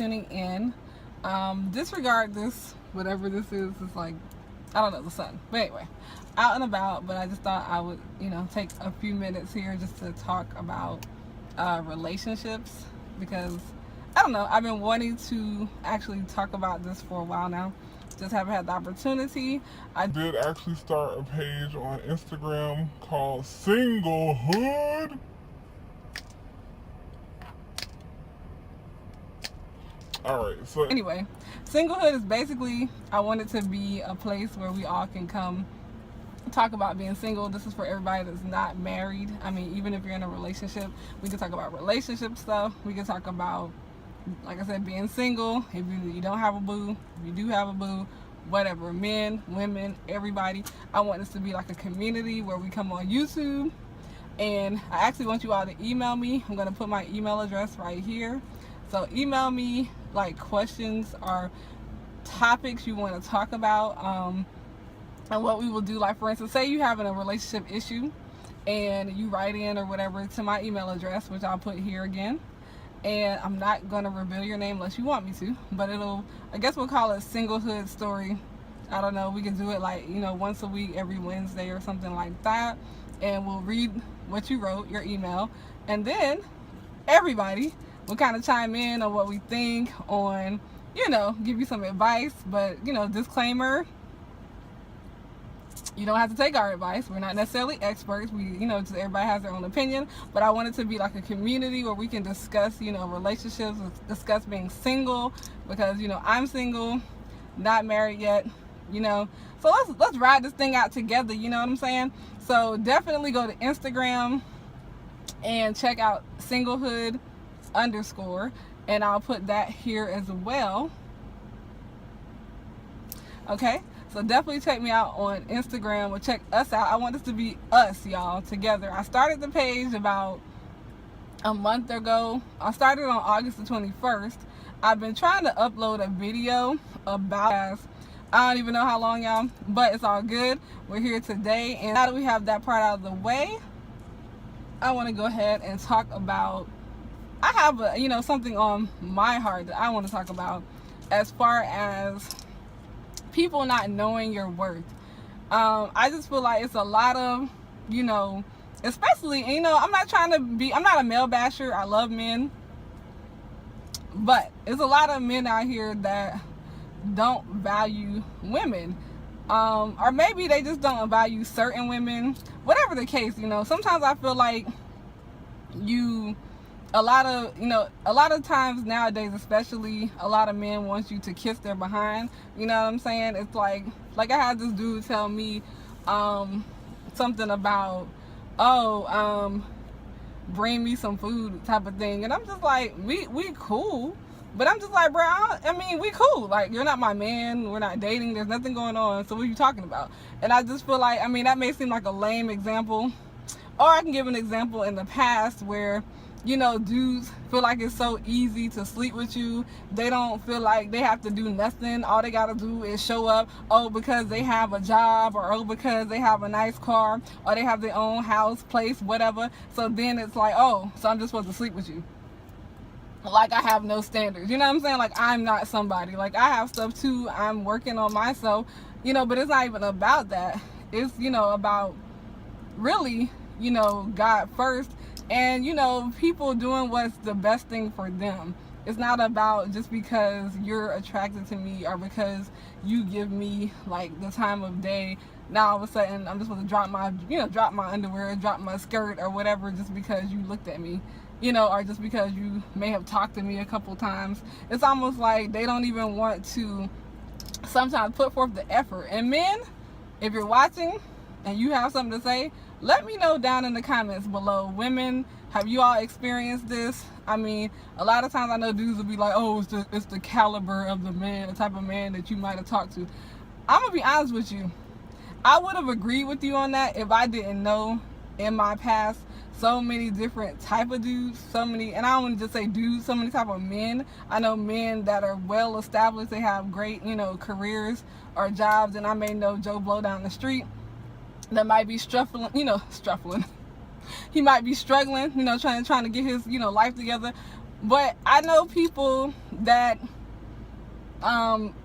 tuning in. Disregard this, whatever this is. It's like, I don't know, the sun. But anyway, out and about. But I just thought I would, take a few minutes here just to talk about relationships, because I don't know, I've been wanting to actually talk about this for a while now. Just haven't had the opportunity. I did actually start a page on Instagram called Singlehood. Alright, so anyway, Singlehood is basically, I want it to be a place where we all can come talk about being single. This is for everybody that's not married. I mean, even if you're in a relationship, we can talk about relationship stuff. We can talk about, like I said, being single. If you don't have a boo, if you do have a boo, whatever, men, women, everybody. I want this to be like a community where we come on YouTube. And I actually want you all to email me. I'm going to put my email address right here. So email me like questions or topics you want to talk about. And what we will do, like for instance, say you having a relationship issue and you write in or whatever to my email address, which I'll put here again. And I'm not going to reveal your name unless you want me to, but I guess we'll call it Singlehood Story. I don't know, we can do it like, once a week, every Wednesday or something like that. And we'll read what you wrote, your email. And then everybody will kind of chime in on what we think on, give you some advice. But, disclaimer, you don't have to take our advice. We're not necessarily experts. Just everybody has their own opinion. But I want it to be like a community where we can discuss, relationships, discuss being single, because, I'm single, not married yet, So let's ride this thing out together, you know what I'm saying? So definitely go to Instagram and check out Singlehood_, and I'll put that here as well. Okay? So definitely check me out on Instagram, or check us out. I want this to be us, y'all, together. I started the page about a month ago. I started on August the 21st. I've been trying to upload a video about, I don't even know how long, y'all, but it's all good. We're here today, and now that we have that part out of the way, I want to go ahead and talk about, I have something on my heart that I want to talk about as far as people not knowing your worth. I just feel like it's a lot of, especially, I'm not a male basher. I love men, but it's a lot of men out here that don't value women, or maybe they just don't value certain women, whatever the case. Sometimes I feel like a lot of times nowadays, especially, a lot of men want you to kiss their behind. You know what I'm saying? It's like I had this dude tell me something about, bring me some food type of thing, and I'm just like, we cool, but I'm just like, bro, we cool. Like, you're not my man. We're not dating. There's nothing going on. So what are you talking about? And I just feel like, that may seem like a lame example, or I can give an example in the past where, dudes feel like it's so easy to sleep with you. They don't feel like they have to do nothing. All they gotta do is show up, because they have a job, or because they have a nice car, or they have their own house, place, whatever. So then it's like, so I'm just supposed to sleep with you. Like, I have no standards. You know what I'm saying? Like, I'm not somebody. Like, I have stuff too. I'm working on myself, but it's not even about that. It's, about really, God first. And, people doing what's the best thing for them. It's not about just because you're attracted to me, or because you give me, like, the time of day. Now, all of a sudden, I'm just supposed to drop my underwear, drop my skirt, or whatever, just because you looked at me, or just because you may have talked to me a couple times. It's almost like they don't even want to sometimes put forth the effort. And men, if you're watching and you have something to say, let me know down in the comments below. Women, have you all experienced this? A lot of times I know dudes will be like, it's the caliber of the man, the type of man that you might have talked to. I'm going to be honest with you. I would have agreed with you on that if I didn't know in my past so many different type of dudes, and I don't want to just say dudes, so many type of men. I know men that are well established. They have great, careers or jobs, and I may know Joe Blow down the street that might be struggling, he might be struggling, trying to get his, life together. But I know people that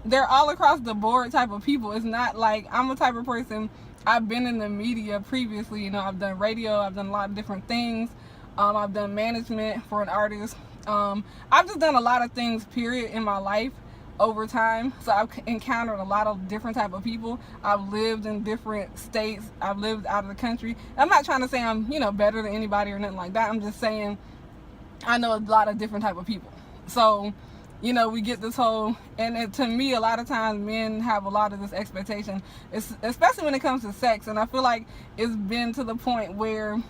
they're all across the board type of people. It's not like I'm a type of person. I've been in the media previously. You know, I've done radio. I've done a lot of different things. I've done management for an artist. I've just done a lot of things, period, in my life over time. So I've encountered a lot of different type of people. I've lived in different states. I've lived out of the country. I'm not trying to say I'm, you know, better than anybody or nothing like that. I'm just saying I know a lot of different type of people. So, you know, we get this whole, and to me, a lot of times men have a lot of this expectation, especially when it comes to sex. And I feel like it's been to the point where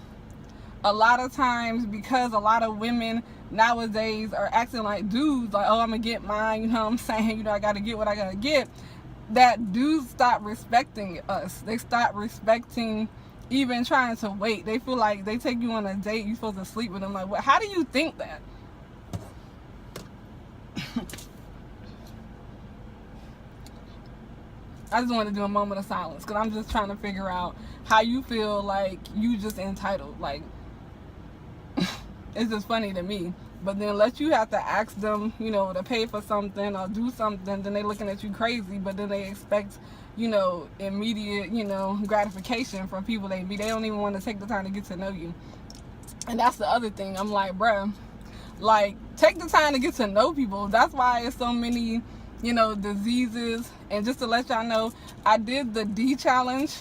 a lot of times, because a lot of women nowadays are acting like dudes, like, oh, I'm gonna get mine, you know what I'm saying, you know, I gotta get what I gotta get, that dudes stop respecting us. They stop respecting even trying to wait. They feel like they take you on a date, you're supposed to sleep with them. Like, what? How do you think that? I just want to do a moment of silence because I'm just trying to figure out how you feel like you just entitled. Like, it's just funny to me. But then unless you have to ask them, you know, to pay for something or do something, then they looking at you crazy. But then they expect, you know, immediate, you know, gratification from people they meet. They don't even want to take the time to get to know you. And that's the other thing. I'm like, bruh, like, take the time to get to know people. That's why it's so many, you know, diseases. And just to let y'all know, I did the D challenge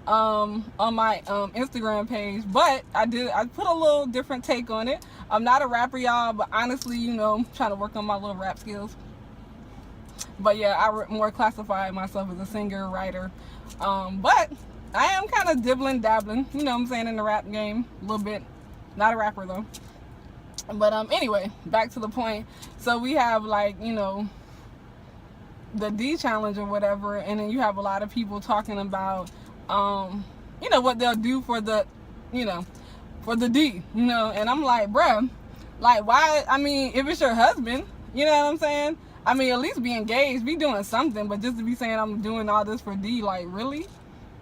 on my Instagram page, but I put a little different take on it. I'm not a rapper, y'all, but honestly, you know, I'm trying to work on my little rap skills. But yeah, I more classify myself as a singer, writer. But I am kind of dibbling, dabbling, you know what I'm saying, in the rap game a little bit. Not a rapper though. But anyway, back to the point. So we have, like, you know, the D challenge or whatever, and then you have a lot of people talking about you know, what they'll do for the, you know, for the D, you know. And I'm like, bruh, like, why? I mean, if it's your husband, you know what I'm saying, I mean, at least be engaged, be doing something. But just to be saying I'm doing all this for D, like, really?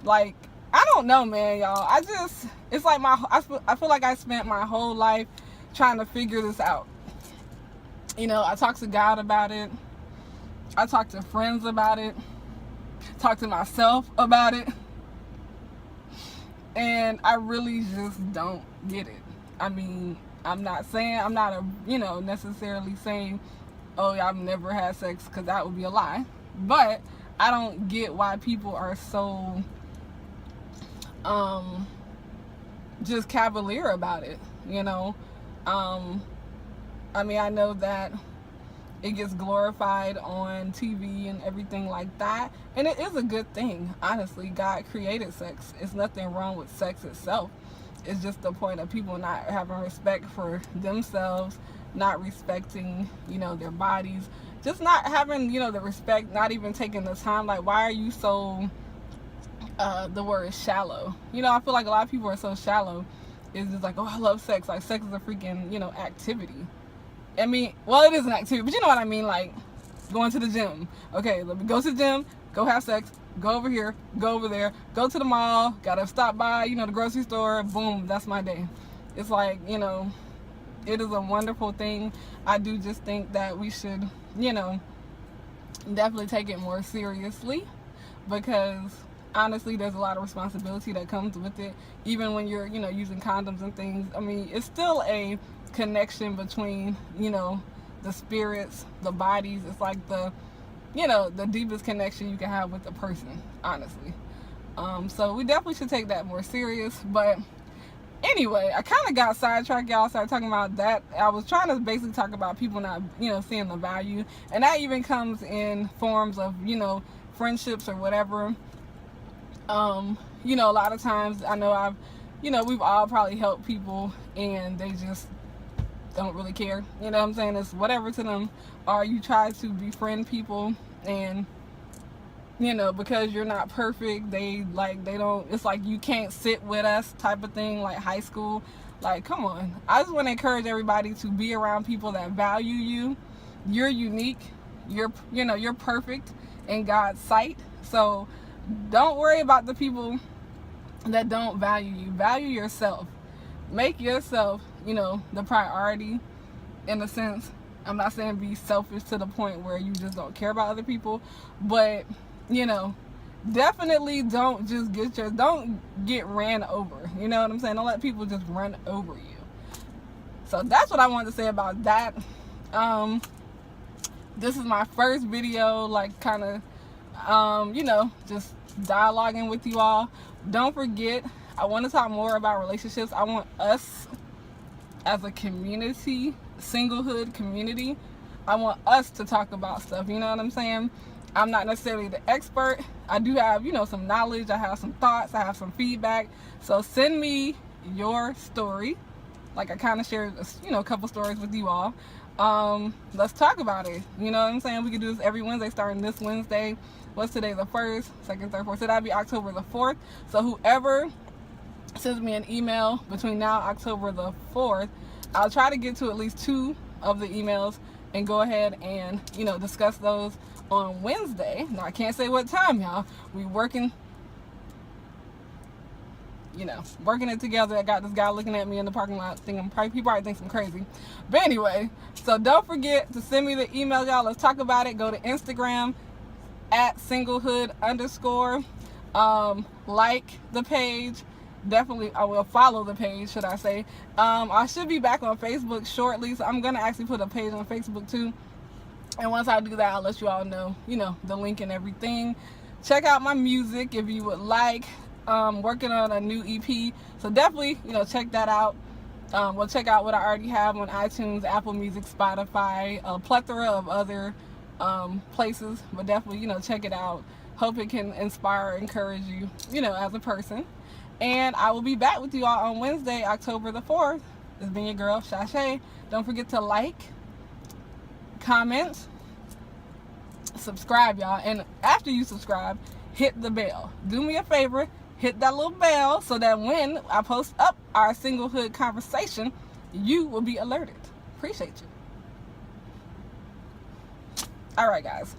Like, I don't know, man, y'all. I just, it's like I feel like I spent my whole life trying to figure this out. You know, I talked to God about it. I talked to friends about it. Talked to myself about it. And I really just don't get it. I mean, I'm not you know, necessarily saying, oh, I've never had sex, because that would be a lie. But I don't get why people are so just cavalier about it, you know. I mean, I know that it gets glorified on TV and everything like that. And it is a good thing, honestly. God created sex. It's nothing wrong with sex itself. It's just the point of people not having respect for themselves, not respecting, you know, their bodies. Just not having, you know, the respect, not even taking the time. Like, why are you so, the word is shallow. You know, I feel like a lot of people are so shallow. It's just like, oh, I love sex. Like, sex is a freaking, you know, activity. I mean, well, it is an activity, but you know what I mean, like going to the gym. Okay, let me go to the gym, go have sex, go over here, go over there, go to the mall, gotta stop by, you know, the grocery store, boom, that's my day. It's like, you know, it is a wonderful thing. I do just think that we should, you know, definitely take it more seriously, because honestly, there's a lot of responsibility that comes with it. Even when you're, you know, using condoms and things, I mean, it's still a connection between, you know, the spirits, the bodies. It's like the, you know, the deepest connection you can have with a person, honestly. So we definitely should take that more serious. But anyway, I kind of got sidetracked, y'all. Started talking about that. I was trying to basically talk about people not, you know, seeing the value, and that even comes in forms of, you know, friendships or whatever. You know, a lot of times I know you know, we've all probably helped people and they just don't really care, you know what I'm saying, it's whatever to them. Or you try to befriend people, and you know, because you're not perfect, they don't, it's like you can't sit with us type of thing, like high school. Like, come on. I just want to encourage everybody to be around people that value you. You're unique, you know, you're perfect in God's sight. So don't worry about the people that don't value you. Value yourself. Make yourself, you know, the priority. in a sense. I'm not saying be selfish to the point where you just don't care about other people, but you know, definitely don't just don't get ran over. You know what I'm saying? Don't let people just run over you. So that's what I wanted to say about that. This is my first video, like kind of, you know, just dialoguing with you all. Don't forget, I want to talk more about relationships. I want us as a community, singlehood community, I want us to talk about stuff. You know what I'm saying? I'm not necessarily the expert. I do have, you know, some knowledge. I have some thoughts. I have some feedback. So send me your story. Like I kind of shared, you know, a couple stories with you all. Let's talk about it. You know what I'm saying? We can do this every Wednesday, starting this Wednesday. What's today? The 1st, 2nd, 3rd, 4th. So that'd be October the 4th. So whoever sends me an email between now and October the 4th, I'll try to get to at least 2 of the emails and go ahead and, you know, discuss those on Wednesday. Now I can't say what time, y'all. We working, you know, working it together. I got this guy looking at me in the parking lot thinking, he probably thinks I'm crazy. But anyway, so don't forget to send me the email, y'all. Let's talk about it. Go to Instagram at singlehood_. Like the page. Definitely, I will follow the page, should I say. I should be back on Facebook shortly, so I'm going to actually put a page on Facebook too. And once I do that, I'll let you all know, you know, the link and everything. Check out my music if you would like. Working on a new EP, so definitely, you know, check that out. We'll check out what I already have on iTunes, Apple Music, Spotify, a plethora of other places, but definitely, you know, check it out. Hope it can inspire, encourage you, you know, as a person. And I will be back with you all on Wednesday, October the 4th. It's been your girl, Shashay. Don't forget to like, comment, subscribe, y'all. And after you subscribe, hit the bell. Do me a favor, hit that little bell so that when I post up our singlehood conversation, you will be alerted. Appreciate you. All right, guys.